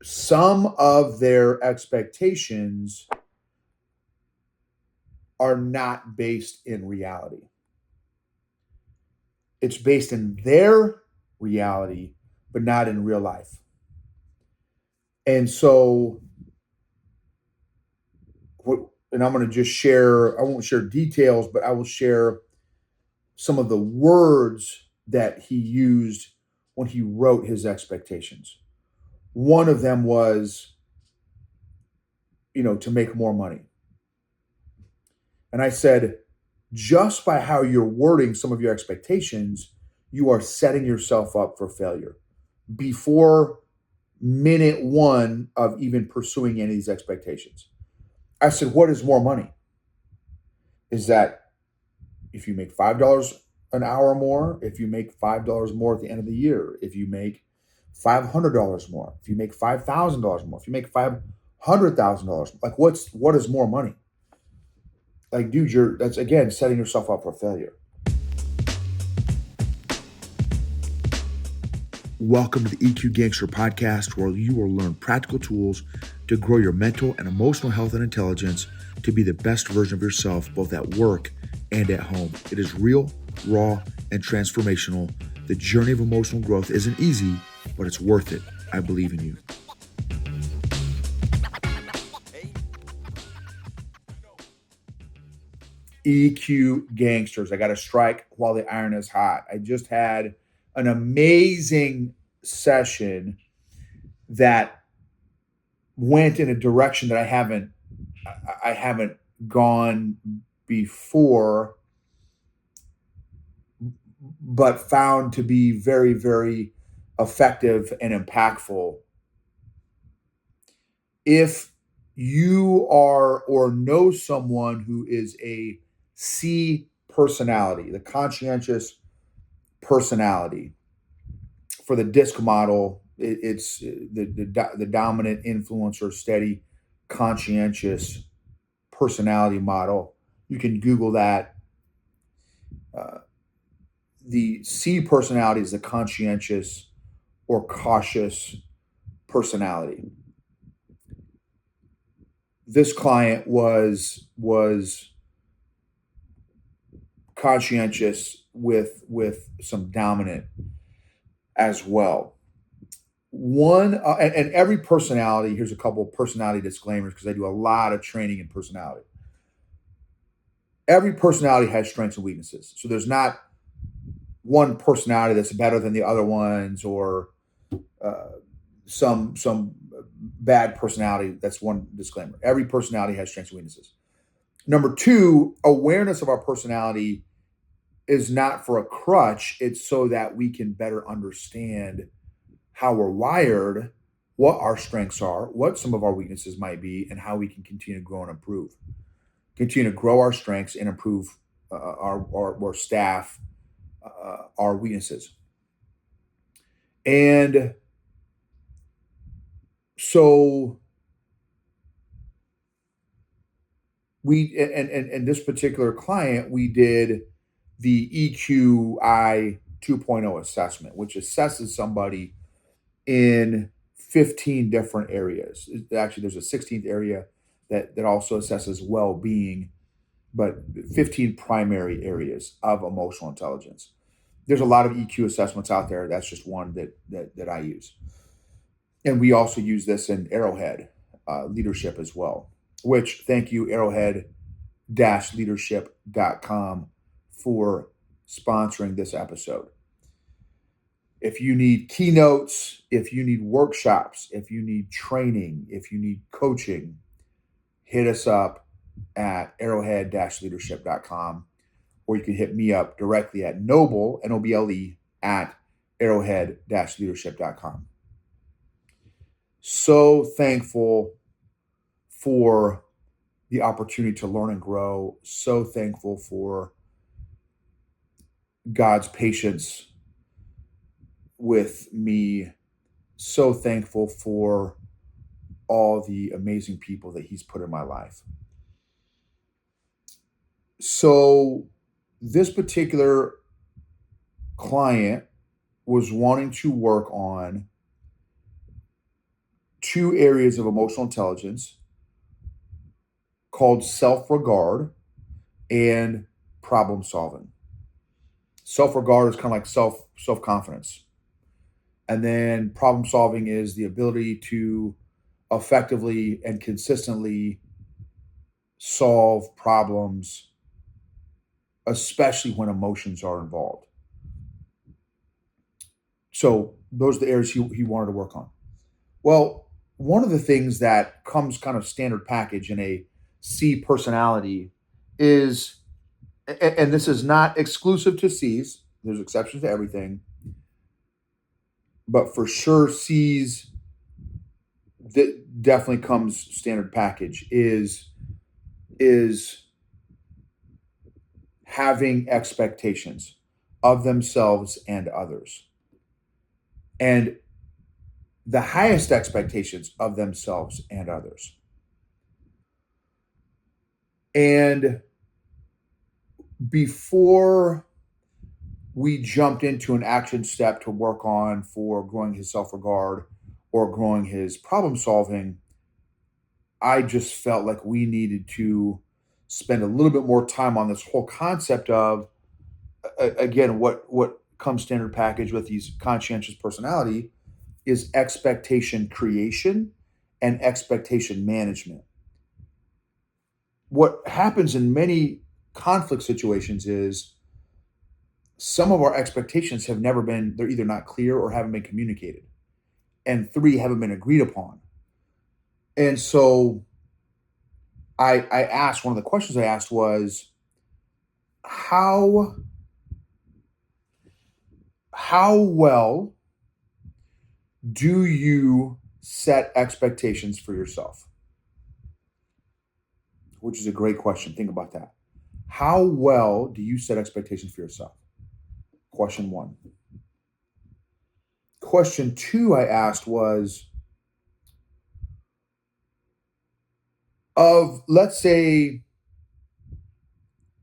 some of their expectations are not based in reality. It's based in their reality, but not in real life. And so, and I'm going to just share, I won't share details, but I will share some of the words that he used when he wrote his expectations. One of them was, to make more money. And I said, just by how you're wording some of your expectations, you are setting yourself up for failure before minute one of even pursuing any of these expectations. I said, what is more money? Is that if you make $5 an hour more, if you make $5 more at the end of the year, if you make $500 more, if you make $5,000 more, if you make $500,000, like what is more money? Like, dude, that's again setting yourself up for failure. Welcome to the EQ Gangster podcast, where you will learn practical tools to grow your mental and emotional health and intelligence to be the best version of yourself, both at work and at home. It is real, raw, and transformational. The journey of emotional growth isn't easy, but it's worth it. I believe in you. EQ Gangsters. I got to strike while the iron is hot. I just had an amazing session that went in a direction that I haven't gone before, but found to be very, very effective and impactful. If you are or know someone who is a C personality, the conscientious personality, for the DISC model, it's the dominant, influencer, steady, conscientious personality model. You can Google that. The C personality is the conscientious or cautious personality. This client was conscientious with some dominant as well. One and every personality. Here's a couple of personality disclaimers because I do a lot of training in personality. Every personality has strengths and weaknesses, so there's not one personality that's better than the other ones, or some bad personality. That's one disclaimer. Every personality has strengths and weaknesses. Number two, awareness of our personality is not for a crutch. It's so that we can better understand how we're wired, what our strengths are, what some of our weaknesses might be, and how we can continue to grow and improve. Continue to grow our strengths and improve our staff, our weaknesses. And so we and this particular client, we did the EQI 2.0 assessment, which assesses somebody in 15 different areas. Actually, there's a 16th area that also assesses well-being, but 15 primary areas of emotional intelligence. There's a lot of EQ assessments out there. That's just one that I use. And we also use this in Arrowhead Leadership as well, which thank you, arrowhead-leadership.com, for sponsoring this episode. If you need keynotes, if you need workshops, if you need training, if you need coaching, hit us up at arrowhead-leadership.com, or you can hit me up directly at Noble, Noble, at arrowhead-leadership.com. So thankful for the opportunity to learn and grow. So thankful for God's patience with me. So thankful for all the amazing people that He's put in my life. So this particular client was wanting to work on two areas of emotional intelligence called self-regard and problem solving. Self-regard is kind of like self-confidence. And then problem solving is the ability to effectively and consistently solve problems, especially when emotions are involved. So those are the areas he wanted to work on. Well, one of the things that comes kind of standard package in a C personality is, and this is not exclusive to C's, there's exceptions to everything, but for sure C's that definitely comes standard package is having expectations of themselves and others. And the highest expectations of themselves and others. And before we jumped into an action step to work on for growing his self-regard or growing his problem solving, I just felt like we needed to spend a little bit more time on this whole concept of, again, what comes standard package with these conscientious personality is expectation creation and expectation management. What happens in many conflict situations is some of our expectations have never been, they're either not clear or haven't been communicated. And three, haven't been agreed upon. And so I asked, one of the questions I asked was, how well do you set expectations for yourself? Which is a great question. Think about that. How well do you set expectations for yourself? Question one. Question two I asked was, let's say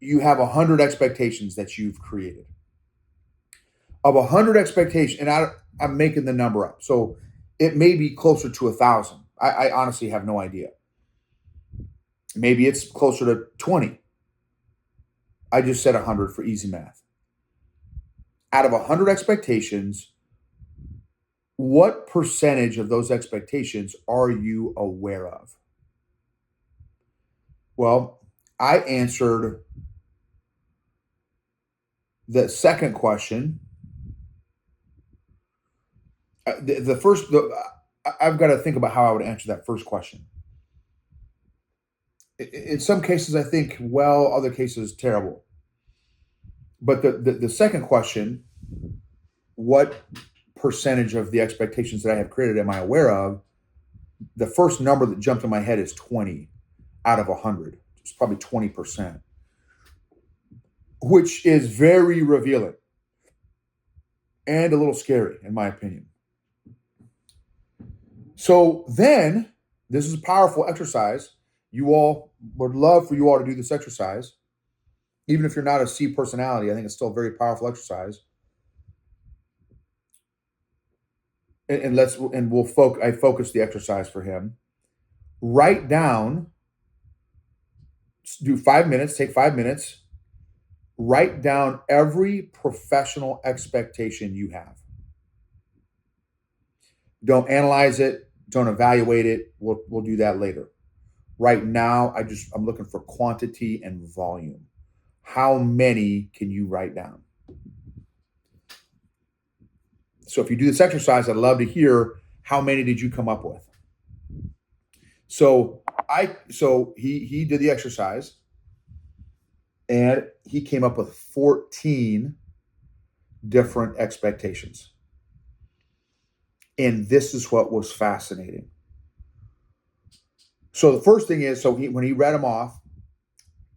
you have 100 expectations that you've created. Of 100 expectations, and I'm making the number up, so it may be closer to 1,000. I honestly have no idea. Maybe it's closer to 20. I just said 100 for easy math. Out of 100 expectations, what percentage of those expectations are you aware of? Well, I answered the second question. I've got to think about how I would answer that first question. In some cases, I think well, other cases, terrible. But the second question, what percentage of the expectations that I have created am I aware of? The first number that jumped in my head is 20 out of 100. It's probably 20%, which is very revealing and a little scary, in my opinion. So then, this is a powerful exercise. You all would love for you all to do this exercise. Even if you're not a C personality, I think it's still a very powerful exercise. I focus the exercise for him. Write down, do 5 minutes, take 5 minutes, write down every professional expectation you have. Don't analyze it, don't evaluate it. We'll do that later. Right now, I'm looking for quantity and volume. How many can you write down? So if you do this exercise, I'd love to hear how many did you come up with. So he did the exercise and he came up with 14 different expectations. And this is what was fascinating. So the first thing is, when he read them off,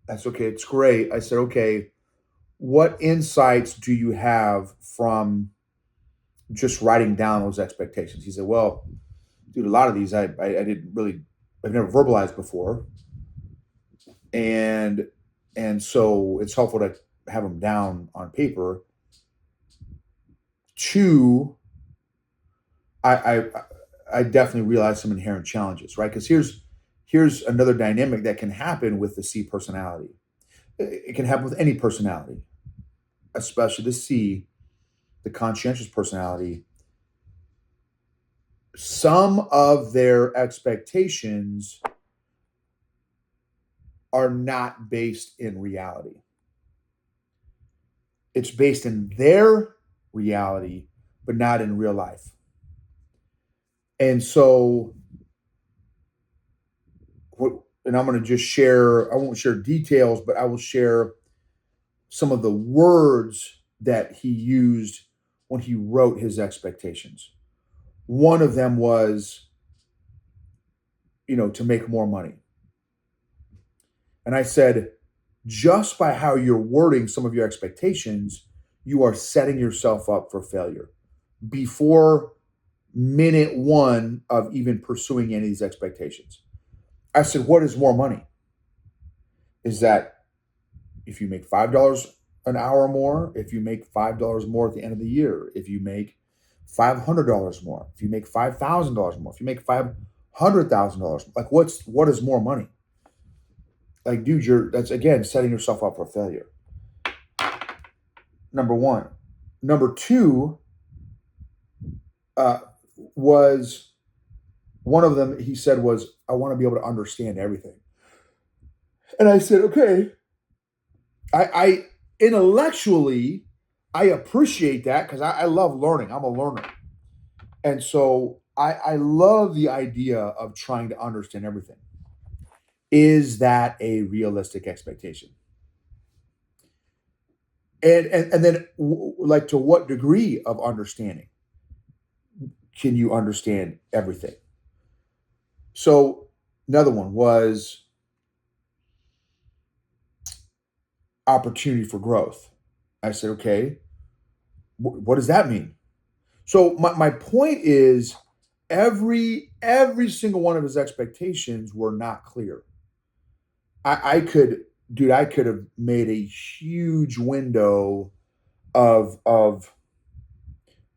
that's okay, it's great. I said, okay, what insights do you have from just writing down those expectations? He said, well, dude, a lot of these I've never verbalized before. And so it's helpful to have them down on paper. Two, I I definitely realized some inherent challenges, right? Because here's another dynamic that can happen with the C personality. It can happen with any personality, especially the C, the conscientious personality. Some of their expectations are not based in reality. It's based in their reality, but not in real life. And so, and I'm going to just share, I won't share details, but I will share some of the words that he used when he wrote his expectations. One of them was, to make more money. And I said, just by how you're wording some of your expectations, you are setting yourself up for failure before minute one of even pursuing any of these expectations. I said, what is more money? Is that if you make $5 an hour more, if you make $5 more at the end of the year, if you make $500 more, if you make $5,000 more, if you make $500,000, like what is more money? Like, dude, that's again setting yourself up for failure. Number one. Number two was one of them. He said was, I want to be able to understand everything. And I said, okay. I intellectually, I appreciate that because I love learning. I'm a learner. And so I love the idea of trying to understand everything. Is that a realistic expectation? And then like, to what degree of understanding can you understand everything? So another one was opportunity for growth. I said, okay, what does that mean? So my point is every single one of his expectations were not clear. I could have made a huge window of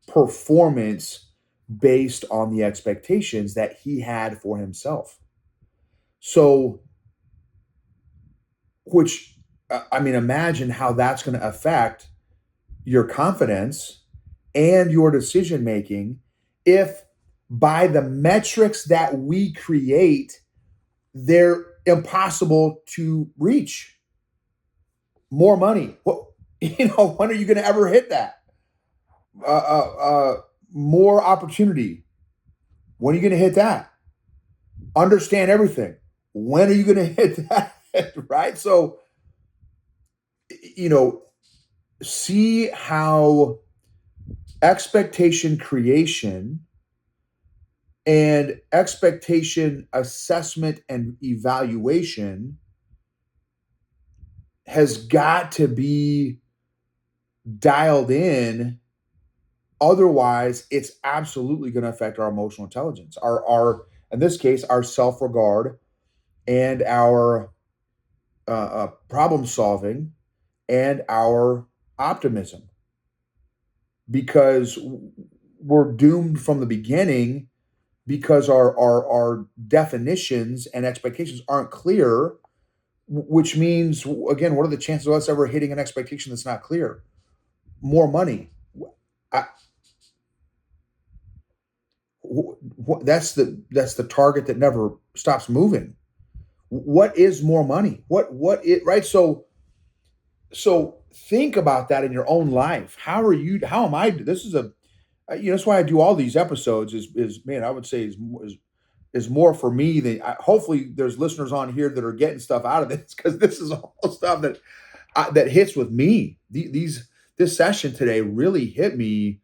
performance based on the expectations that he had for himself. So, which, I mean, imagine how that's going to affect your confidence and your decision making if by the metrics that we create, they're impossible to reach. More money. When are you going to ever hit that? More opportunity. When are you going to hit that? Understand everything. When are you going to hit that? Right? So, see how expectation creation and expectation assessment and evaluation has got to be dialed in. Otherwise, it's absolutely going to affect our emotional intelligence, our in this case, our self-regard and our problem solving and our optimism, because we're doomed from the beginning because our definitions and expectations aren't clear, which means, again, what are the chances of us ever hitting an expectation that's not clear? More money. That's the target that never stops moving. What is more money? Right? So think about that in your own life. How am I? This is that's why I do all these episodes is man, I would say is more for me than hopefully there's listeners on here that are getting stuff out of this, because this is all stuff that hits with me. This session today really hit me.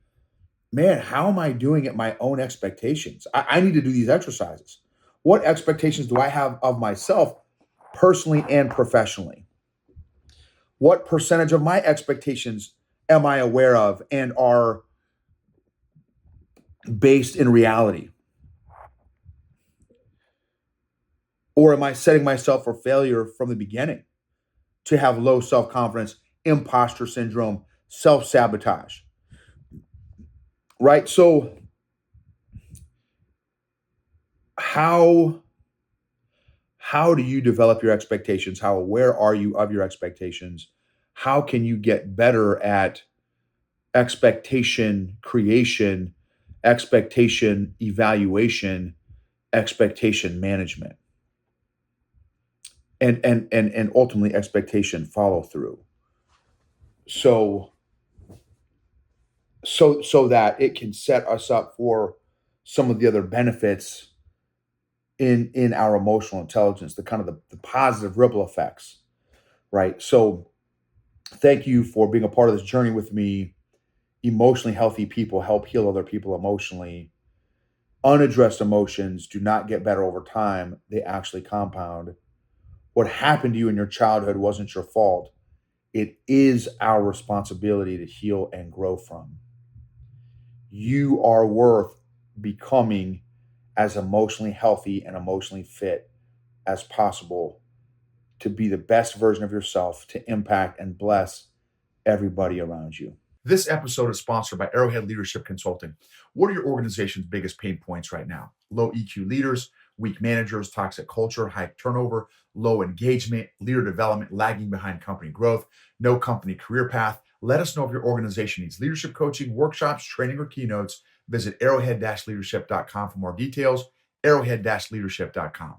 Man, how am I doing at my own expectations? I need to do these exercises. What expectations do I have of myself personally and professionally? What percentage of my expectations am I aware of and are based in reality? Or am I setting myself for failure from the beginning to have low self-confidence, imposter syndrome, self-sabotage? Right? So how do you develop your expectations? How aware are you of your expectations? How can you get better at expectation creation, expectation evaluation, expectation management, and ultimately expectation follow through? So that it can set us up for some of the other benefits in our emotional intelligence, the kind of the positive ripple effects, right? So thank you for being a part of this journey with me. Emotionally healthy people help heal other people emotionally. Unaddressed emotions do not get better over time, they actually compound. What happened to you in your childhood wasn't your fault. It is our responsibility to heal and grow from. You are worth becoming as emotionally healthy and emotionally fit as possible to be the best version of yourself, to impact and bless everybody around you. This episode is sponsored by Arrowhead Leadership Consulting. What are your organization's biggest pain points right now? Low EQ leaders, weak managers, toxic culture, high turnover, low engagement, leader development, lagging behind company growth, no company career path. Let us know if your organization needs leadership coaching, workshops, training, or keynotes. Visit arrowhead-leadership.com for more details, arrowhead-leadership.com.